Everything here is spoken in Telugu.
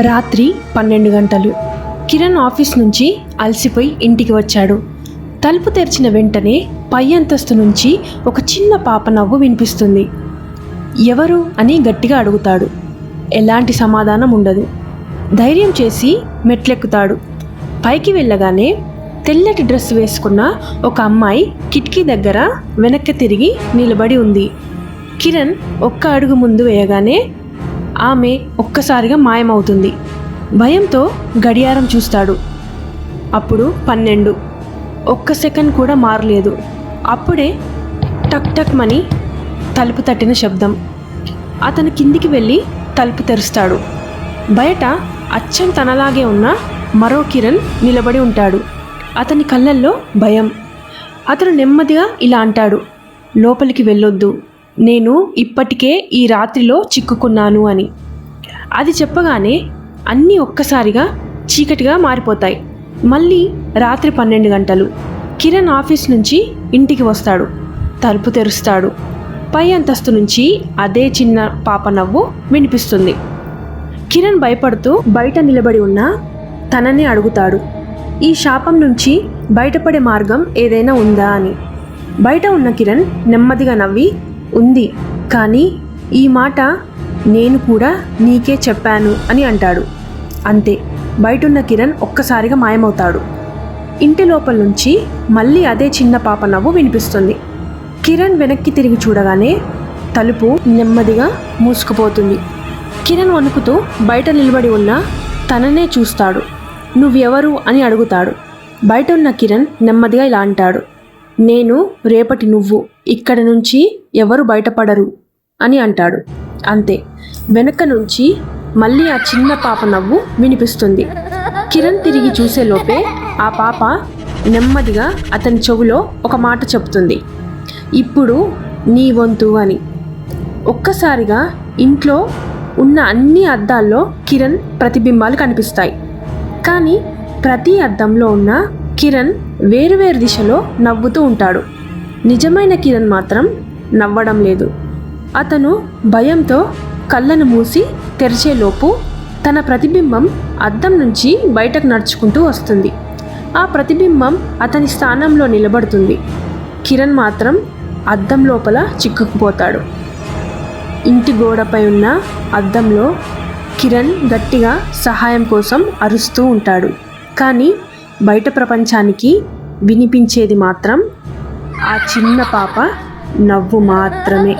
రాత్రి 12 గంటలు. కిరణ్ ఆఫీస్ నుంచి అలసిపోయి ఇంటికి వచ్చాడు. తలుపు తెరిచిన వెంటనే పై అంతస్తు నుంచి ఒక చిన్న పాప నవ్వు వినిపిస్తుంది. ఎవరు అని గట్టిగా అడుగుతాడు. ఎలాంటి సమాధానం ఉండదు. ధైర్యం చేసి మెట్లెక్కుతాడు. పైకి వెళ్ళగానే తెల్లటి డ్రెస్ వేసుకున్న ఒక అమ్మాయి కిటికీ దగ్గర వెనక్కి తిరిగి నిలబడి ఉంది. కిరణ్ ఒక్క అడుగు ముందు వేయగానే ఆమె ఒక్కసారిగా మాయమవుతుంది. భయంతో గడియారం చూస్తాడు. అప్పుడు 12. ఒక్క సెకండ్ కూడా మారలేదు. అప్పుడే టక్ టక్ మని తలుపు తట్టిన శబ్దం. అతను కిందికి వెళ్ళి తలుపు తెరుస్తాడు. బయట అచ్చం తనలాగే ఉన్న మరో కిరణ్ నిలబడి ఉంటాడు. అతని కళ్ళల్లో భయం. అతను నెమ్మదిగా ఇలా అంటాడు, లోపలికి వెళ్ళొద్దు, నేను ఇప్పటికే ఈ రాత్రిలో చిక్కుకున్నాను అని. అది చెప్పగానే అన్నీ ఒక్కసారిగా చీకటిగా మారిపోతాయి. మళ్ళీ రాత్రి 12 గంటలు. కిరణ్ ఆఫీస్ నుంచి ఇంటికి వస్తాడు. తలుపు తెరుస్తాడు. పై అంతస్తు నుంచి అదే చిన్న పాప నవ్వు వినిపిస్తుంది. కిరణ్ భయపడుతూ బయట నిలబడి ఉన్న తనని అడుగుతాడు, ఈ శాపం నుంచి బయటపడే మార్గం ఏదైనా ఉందా అని. బయట ఉన్న కిరణ్ నెమ్మదిగా నవ్వి, ఉంది, కానీ ఈ మాట నేను కూడా నీకే చెప్పాను అని అంటాడు. అంతే, బయటున్న కిరణ్ ఒక్కసారిగా మాయమవుతాడు. ఇంటి లోపల నుంచి మళ్ళీ అదే చిన్న పాప నవ్వు వినిపిస్తుంది. కిరణ్ వెనక్కి తిరిగి చూడగానే తలుపు నెమ్మదిగా మూసుకుపోతుంది. కిరణ్ వణుకుతూ బయట నిలబడి ఉన్న తననే చూస్తాడు. నువ్వెవరు అని అడుగుతాడు. బయట ఉన్న కిరణ్ నెమ్మదిగా ఇలా అంటాడు, నేను రేపటి నువ్వు, ఇక్కడి నుంచి ఎవరు బయటపడరు అని అంటాడు. అంతే, వెనక నుంచి మళ్ళీ ఆ చిన్న పాప నవ్వు వినిపిస్తుంది. కిరణ్ తిరిగి చూసేలోపే ఆ పాప నెమ్మదిగా అతని చెవిలో ఒక మాట చెప్తుంది, ఇప్పుడు నీ వంతు అని. ఒక్కసారిగా ఇంట్లో ఉన్న అన్ని అద్దాల్లో కిరణ్ ప్రతిబింబాలు కనిపిస్తాయి. కానీ ప్రతి అద్దంలో ఉన్న కిరణ్ వేరువేరు దిశలో నవ్వుతూ ఉంటాడు. నిజమైన కిరణ్ మాత్రం నవ్వడం లేదు. అతను భయంతో కళ్ళను మూసి తెరిచేలోపు తన ప్రతిబింబం అద్దం నుంచి బయటకు నడుచుకుంటూ వస్తుంది. ఆ ప్రతిబింబం అతని స్థానంలో నిలబడుతుంది. కిరణ్ మాత్రం అద్దం లోపల చిక్కుకుపోతాడు. ఇంటి గోడపై ఉన్న అద్దంలో కిరణ్ గట్టిగా సహాయం కోసం అరుస్తూ ఉంటాడు. కానీ బయట ప్రపంచానికి వినిపించేది మాత్రం ఆ చిన్న పాప నవ్వు మాత్రమే.